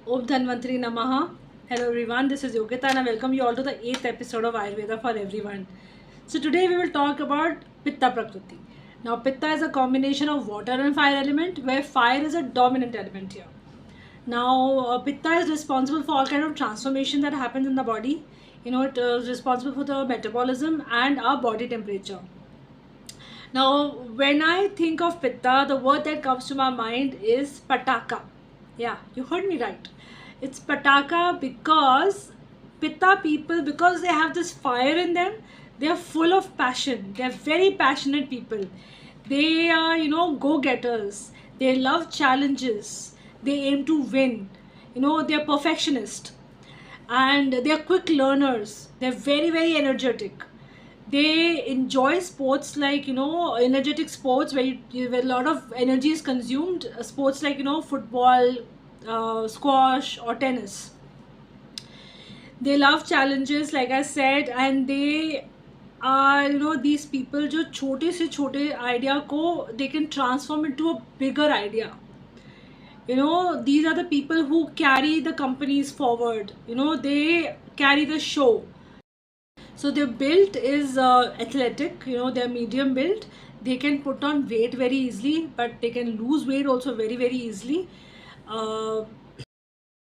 Om Dhanvantri Namaha. Hello everyone, this is Yogita and I welcome you all to the 8th episode of Ayurveda for Everyone. So today we will talk about Pitta Prakriti. Now Pitta is a combination of water and fire element where fire is a dominant element here. Now Pitta is responsible for all kind of transformation that happens in the body. It is responsible for the metabolism and our body temperature. Now, when I think of Pitta, the word that comes to my mind is Pataka. Yeah, you heard me right. It's Pataka because Pitta people, because they have this fire in them, they are full of passion. They are very passionate people. They are, go getters. They love challenges. They aim to win. They are perfectionist and they are quick learners. They're very, very energetic. They enjoy sports like energetic sports where a lot of energy is consumed, sports like football, squash or tennis. They love challenges like I said, and they are these people जो छोटे से छोटे idea को they can transform into a bigger idea. These are the people who carry the companies forward. They carry the show. So their build is athletic. They're medium build. They can put on weight very easily, but they can lose weight also very, very easily. Uh,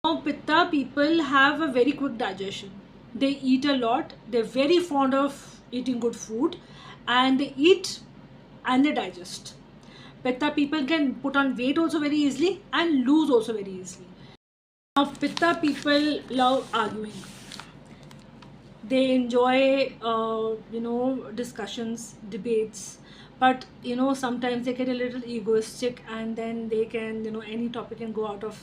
Pitta people have a very quick digestion. They eat a lot. They're very fond of eating good food, and they eat and they digest. Pitta people can put on weight also very easily and lose also very easily. Now, Pitta people love arguing. They enjoy discussions, debates, but sometimes they get a little egoistic, and then they can any topic can go out of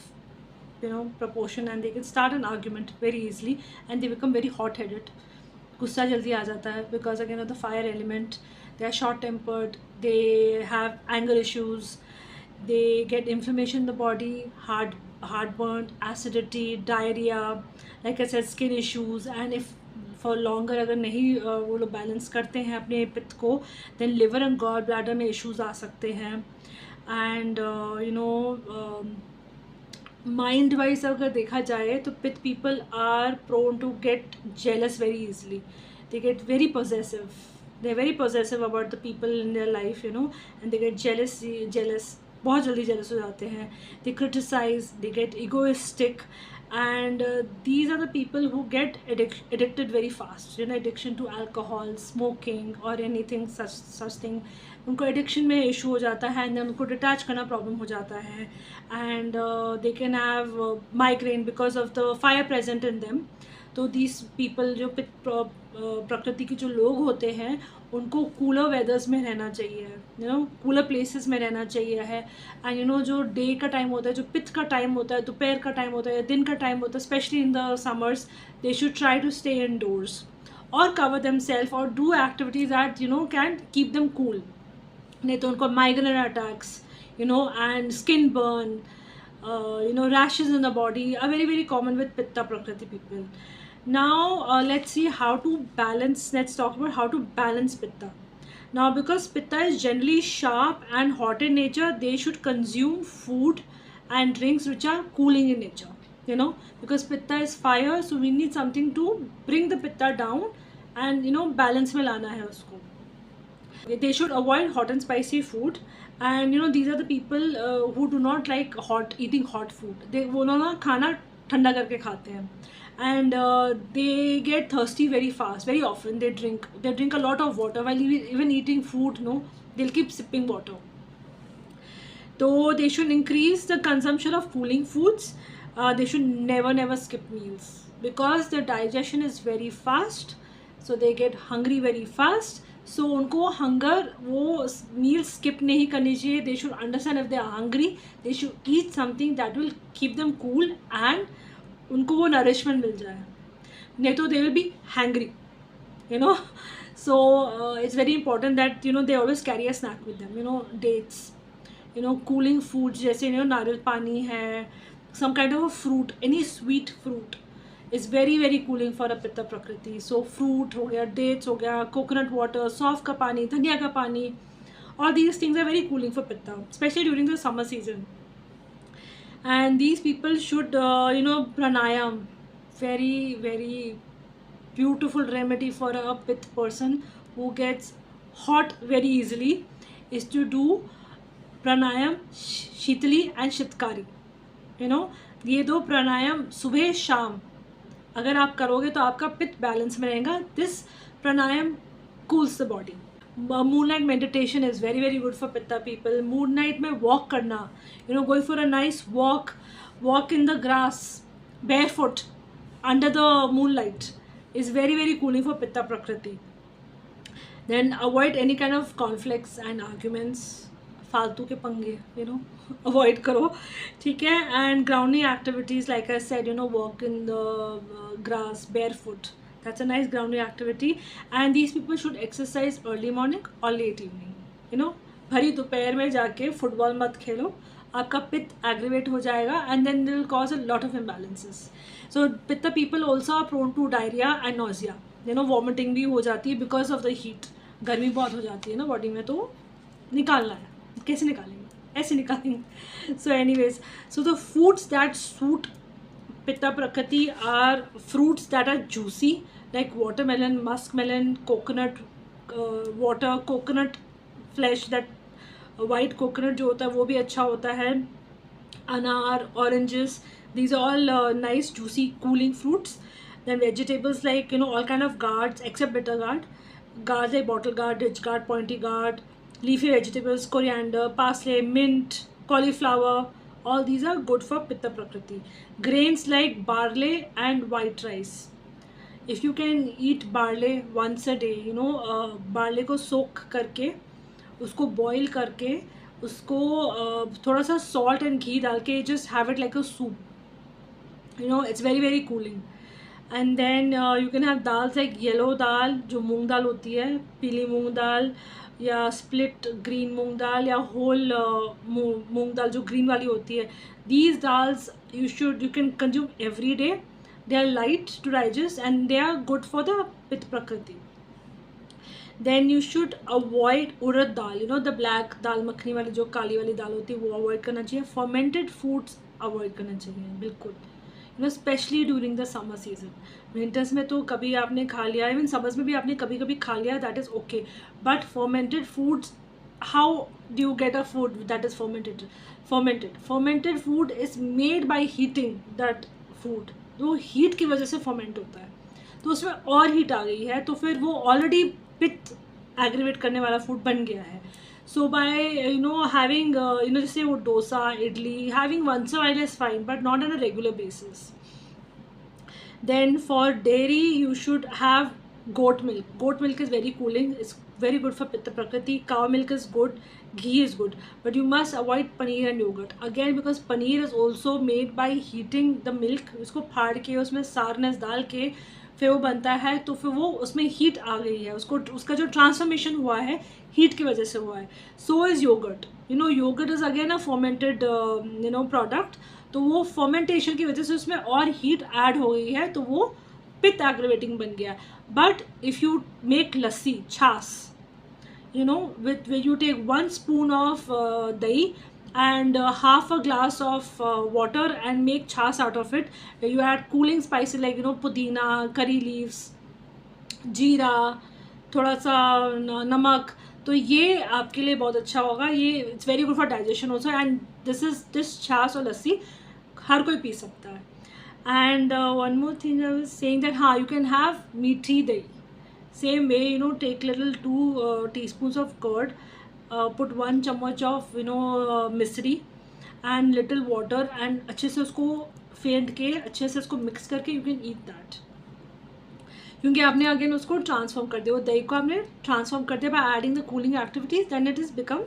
proportion, and they can start an argument very easily, and they become very hot headed. गुस्सा जल्दी आ जाता है because again of the fire element. They are short tempered. They have anger issues. They get inflammation in the body, heartburn, acidity, diarrhea, like I said, skin issues. And if for longer अगर नहीं वो लोग balance करते हैं अपने पित्त को, then liver and gall bladder में issues आ सकते हैं. And माइंड वाइज अगर देखा जाए तो pitta people are prone to get jealous very easily. They get very possessive. They are very possessive about the people in their life and they get jealous बहुत जल्दी jealous हो जाते हैं. They criticise, they get egoistic, and these are the people who get addicted very fast. Addiction to alcohol, smoking or anything such thing, उनको addiction में issue हो जाता है, एंड उनको डिटैच करना प्रॉब्लम हो जाता है. And they can have migraine because of the fire present in them. तो दीज पीपल जो प्रकृति के जो लोग होते हैं, उनको कूलर वेदर्स में रहना चाहिए, कूलर प्लेसेस में रहना चाहिए है. एंड जो डे का टाइम होता है, जो पित्त का टाइम होता है, दोपहर का टाइम होता है, दिन का टाइम होता है, specially in the summers, they should try to stay indoors और cover themselves or do activities that can keep them cool. नहीं तो उनको migraine attacks, and skin burn, rashes in the body are very, very common with Pitta Prakriti people. Now let's see how to balance. Let's talk about how to balance Pitta. Now, because Pitta is generally sharp and hot in nature, they should consume food and drinks which are cooling in nature. Because Pitta is fire, so we need something to bring the Pitta down and balance में लाना है उसको. They should avoid hot and spicy food, and these are the people who do not like eating hot food. वो लोग ना खाना ठंडा करके खाते हैं, and they get thirsty very fast, very often. They drink a lot of water while even eating food. They'll keep sipping water. So they should increase the consumption of cooling foods. They should never skip meals, because the digestion is very fast, so they get hungry very fast. So उनको hunger वो meal skip नहीं करनी चाहिए. They should understand if they are hungry, they should eat something that will keep them cool and उनको वो nourishment मिल जाए. नहीं तो they will be hangry. So it's very important that they always carry a snack with them. Dates, cooling foods जैसे नारियल पानी है, some kind of a fruit, any sweet fruit is very, very cooling for a Pitta Prakriti. So fruit हो गया, dates हो गया, coconut water, सौंफ का पानी, धनिया का पानी, all these things are very cooling for Pitta, especially during the summer season. and these people should pranayam, very very beautiful remedy for a pith person who gets hot very easily, is to do pranayam, sheetali and शितकारी. ये दो प्राणायाम सुबह शाम अगर आप करोगे तो आपका पित्त बैलेंस में रहेगा. This pranayama cools the body. Moonlight meditation is very very good for pitta people. Moonlight में walk करना, going for a nice walk in the grass barefoot under the moonlight is very very cooling for pitta prakriti. Then avoid any kind of conflicts and arguments, फालतू के पंगे avoid करो, ठीक है. And grounding activities, like I said, walk in the grass barefoot, that's a nice grounding activity. And these people should exercise early morning or late evening. भरी दोपहर में जाके फुटबॉल मत खेलो, आपका पित्त एग्रीवेट हो जाएगा and then it will cause a lot of imbalances. So pitta people also are prone to diarrhea and nausea. Vomiting भी हो जाती है because of the heat. गर्मी बहुत हो जाती है ना बॉडी में, तो निकालना है. कैसे निकालेंगे? ऐसे निकालेंगे. So anyways, so the foods that suit pitta prakriti are fruits that are juicy, like watermelon, muskmelon, coconut water, coconut flesh, that white coconut जो होता है वो भी अच्छा होता है. अनार, oranges, these are all nice juicy cooling fruits. Then vegetables like all kind of gourds except bitter gourd like bottle gourd, ridge gourd, pointy gourd, leafy vegetables, coriander, parsley, mint, cauliflower, all these are good for pitta prakriti. Grains like barley and white rice. If you can eat barley once a day, barley को soak करके उसको boil करके उसको थोड़ा सा salt and ghee डाल के just have it like a soup. It's very very cooling. And then you can have dals like yellow dal, जो मूंग दाल होती है, पीली मूंग दाल, या स्प्लिट ग्रीन मूंग दाल, या होल मूंग दाल जो ग्रीन वाली होती है. These dals you can consume every day. They are light to digest and they are good for the pitta prakriti. Then you should avoid urad dal, the black dal makhani वाली जो काली वाली दाल होती है वो avoid करना चाहिए. Fermented foods avoid करना चाहिए बिल्कुल, specially during the summer season. Winters में तो कभी आपने खा लिया, इवन समर्स में भी आपने कभी कभी खा लिया, that is okay. But fermented foods, how do you get a food that is fermented food is made by heating that food. तो हीट की वजह से फर्मेंट होता है, तो उसमें और हीट आ गई है, तो फिर वो ऑलरेडी पित्त एग्रीवेट करने वाला फूड बन गया है. So by having जैसे वो dosa, idli, having once a while is fine, but not on a regular basis. Then for dairy you should have goat milk. Goat milk is very cooling. It's very good for pitta prakriti. Cow milk is good. Ghee is good, but you must avoid paneer and yogurt again, because paneer is also made by heating the milk. उसको फाड़ के उसमें सारनेस डाल के फिर वो बनता है, तो फिर वो उसमें हीट आ गई है, उसका जो ट्रांसफॉर्मेशन हुआ है हीट की वजह से हुआ है. So is yogurt. Yogurt is again a fermented product, तो वो फर्मेंटेशन की वजह से उसमें और हीट ऐड हो गई है, तो वो पित्त एग्रीवेटिंग बन गया. बट इफ़ यू मेक लस्सी, छाछ, with you take 1 spoon of dahi and half a glass of water and make chas out of it. You add cooling spices like pudina, curry leaves, जीरा, थोड़ा सा नमक, तो ये आपके लिए बहुत अच्छा होगा. ये it's very good for digestion also. And this छाछ और लस्सी हर कोई पी सकता है. And one more thing I was saying that हाँ, यू कैन हैव मीठी दही. Same way, take little 2 teaspoons of curd, put 1 चम्मच of misri and little water, and अच्छे से उसको फेंट के अच्छे से उसको मिक्स करके you can eat that. क्योंकि आपने अगेन उसको ट्रांसफॉर्म कर दिया, वो दही को आपने ट्रांसफॉर्म कर दिया by adding the cooling activities, then it has become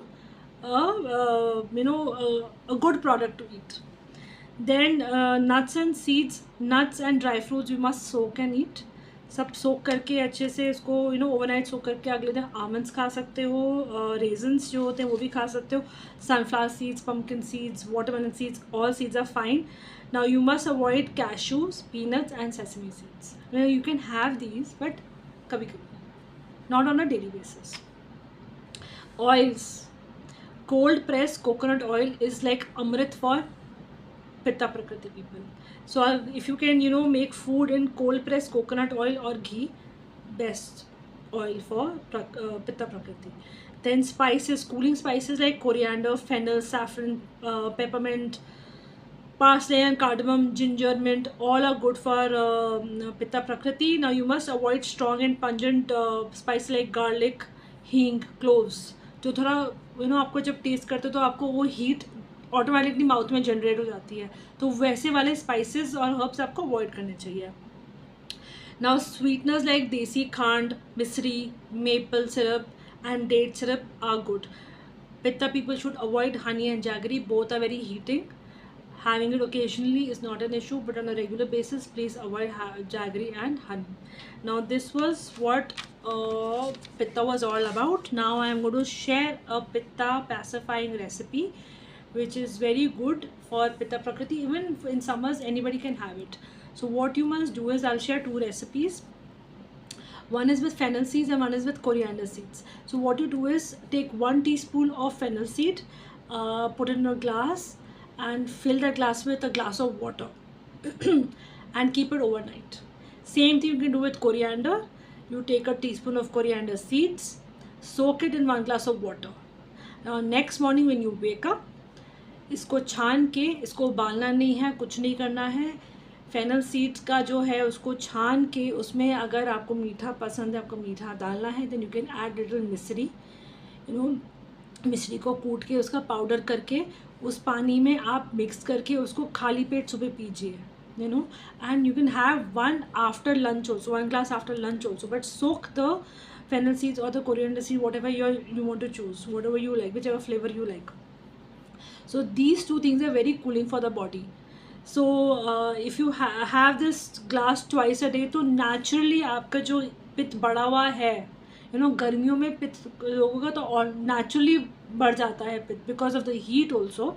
a good product to eat. Then nuts and seeds, nuts and dry fruits you must soak and eat. सब सोक करके अच्छे से इसको ओवरनाइट सोक करके अगले दिन आमंड्स खा सकते हो, रेजन्स जो होते हैं वो भी खा सकते हो, sunflower seeds, pumpkin seeds, watermelon seeds, all seeds are fine. Now you must avoid cashews, peanuts and sesame seeds. You can have these but कभी कभी, not on a daily basis. Oils, cold press coconut oil is like अमृत for Pitta Prakriti people. So if you can, make food in cold pressed coconut oil or ghee, best oil for Pitta Prakriti. Then spices, cooling spices like coriander, fennel, saffron, peppermint, parsley and cardamom, ginger, mint, all are good for Pitta Prakriti. Now you must avoid strong and pungent spices like garlic, हींग, cloves, जो थोड़ा आपको जब test करते हो तो आपको वो हीट ऑटोमेटिकली माउथ में जनरेट हो जाती है, तो वैसे वाले स्पाइसेस और हर्ब्स आपको अवॉइड करने चाहिए. Now sweeteners like desi khand, misri, maple syrup and date syrup are good. Pitta people should avoid honey and jaggery, both are very heating. Having it occasionally is not an issue, but on a regular basis, please avoid jaggery and honey. Now, this was what Pitta was all about. Now, I am going to share a Pitta pacifying recipe, which is very good for Pitta Prakriti. Even in summers, anybody can have it. So, what you must do is, I'll share two recipes. One is with fennel seeds and one is with coriander seeds. So, what you do is take 1 teaspoon of fennel seed, put it in a glass, and fill that glass with a glass of water and keep it overnight. Same thing you can do with coriander. You take a teaspoon of coriander seeds, soak it in 1 glass of water. Now next morning when you wake up, इसको छान के, इसको उबालना नहीं है, कुछ नहीं करना है. फेनल सीड्स का जो है उसको छान के, उसमें अगर आपको मीठा पसंद है, आपको मीठा डालना है, then you can add little mishri. मिश्री को कूट के उसका पाउडर करके उस पानी में आप मिक्स करके उसको खाली पेट सुबह पीजिए, and you can have one after lunch also, 1 glass after lunch also, but soak the fennel seeds or the coriander seed, whatever you want to choose, whatever you like, whichever flavor you like. So these two things are very cooling for the body. So if you have this glass twice a day, तो naturally आपका जो पित्त बढ़ा हुआ है, गर्मियों में पित्त लोगों का तो और नेचुरली बढ़ जाता है पित्त, because of the heat also.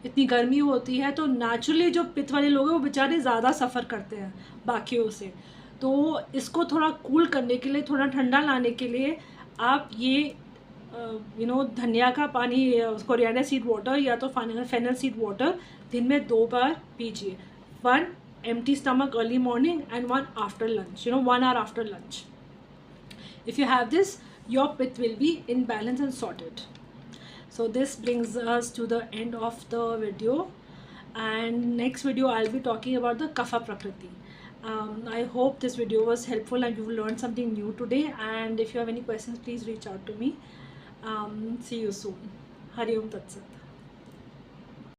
इतनी गर्मी होती है तो नेचुरली जो पित्त वाले लोग हैं वो बेचारे ज़्यादा सफ़र करते हैं बाकियों से. तो इसको थोड़ा कूल करने के लिए, थोड़ा ठंडा लाने के लिए आप ये धनिया का पानी, कोरिएंडर सीड वाटर या तो फेनल सीड वाटर दिन में 2 बार पीजिए. 1 empty stomach early morning and 1 after lunch, 1 hour after lunch. If you have this, your pith will be in balance and sorted. So this brings us to the end of the video, and next video I'll be talking about the Kapha Prakriti. I hope this video was helpful and you learned something new today, and if you have any questions, please reach out to me. See you soon. Hari Om Tat Sat.